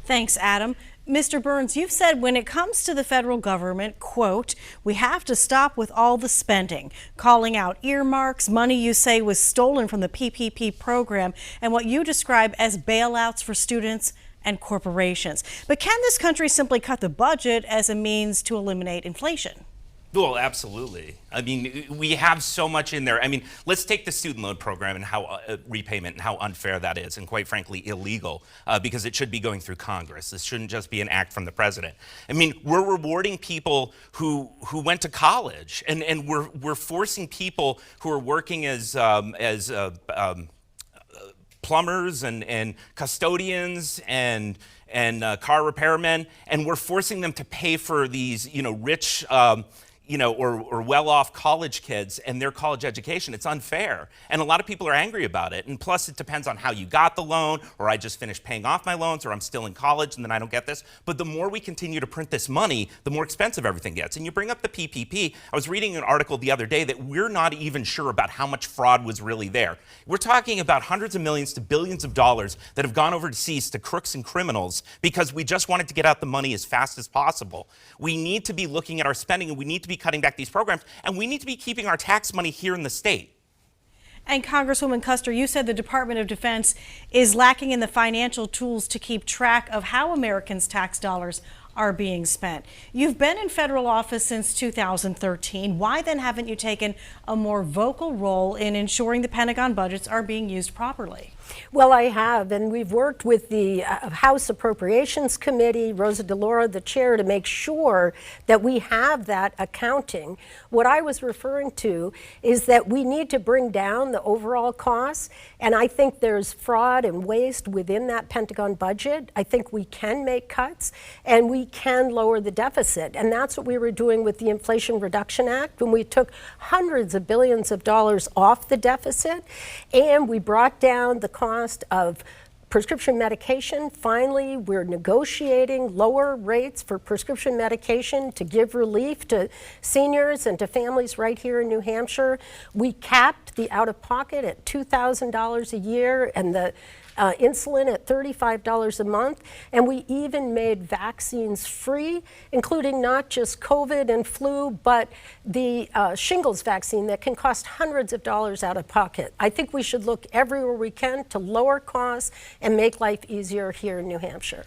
Thanks, Adam. Mr. Burns, you've said when it comes to the federal government, quote, we have to stop with all the spending, calling out earmarks, money you say was stolen from the PPP program, and what you describe as bailouts for students and corporations. But can this country simply cut the budget as a means to eliminate inflation? Well, absolutely. I mean, we have so much in there. I mean, let's take the student loan program and how repayment and how unfair that is, and quite frankly, illegal, because it should be going through Congress. This shouldn't just be an act from the president. I mean, we're rewarding people who went to college, and we're forcing people who are working as plumbers and custodians and car repairmen, and we're forcing them to pay for these, rich, or well-off college kids and their college education. It's unfair. And a lot of people are angry about it. And plus, it depends on how you got the loan, or I just finished paying off my loans, or I'm still in college and then I don't get this. But the more we continue to print this money, the more expensive everything gets. And you bring up the PPP. I was reading an article the other day that we're not even sure about how much fraud was really there. We're talking about hundreds of millions to billions of dollars that have gone overseas to crooks and criminals because we just wanted to get out the money as fast as possible. We need to be looking at our spending, and we need to be cutting back these programs, and we need to be keeping our tax money here in the state. And Congresswoman Kuster, you said the Department of Defense is lacking in the financial tools to keep track of how Americans' tax dollars are being spent. You've been in federal office since 2013. Why then haven't you taken a more vocal role in ensuring the Pentagon budgets are being used properly? Well, I have, and we've worked with the House Appropriations Committee, Rosa DeLauro, the chair, to make sure that we have that accounting. What I was referring to is that we need to bring down the overall costs, and I think there's fraud and waste within that Pentagon budget. I think we can make cuts, and we can lower the deficit, and that's what we were doing with the Inflation Reduction Act when we took hundreds of billions of dollars off the deficit, and we brought down the cost of prescription medication. Finally, we're negotiating lower rates for prescription medication to give relief to seniors and to families right here in New Hampshire. We capped the out-of-pocket at $2,000 a year and the insulin at $35 a month, and we even made vaccines free, including not just COVID and flu, but the shingles vaccine that can cost hundreds of dollars out of pocket. I think we should look everywhere we can to lower costs and make life easier here in New Hampshire.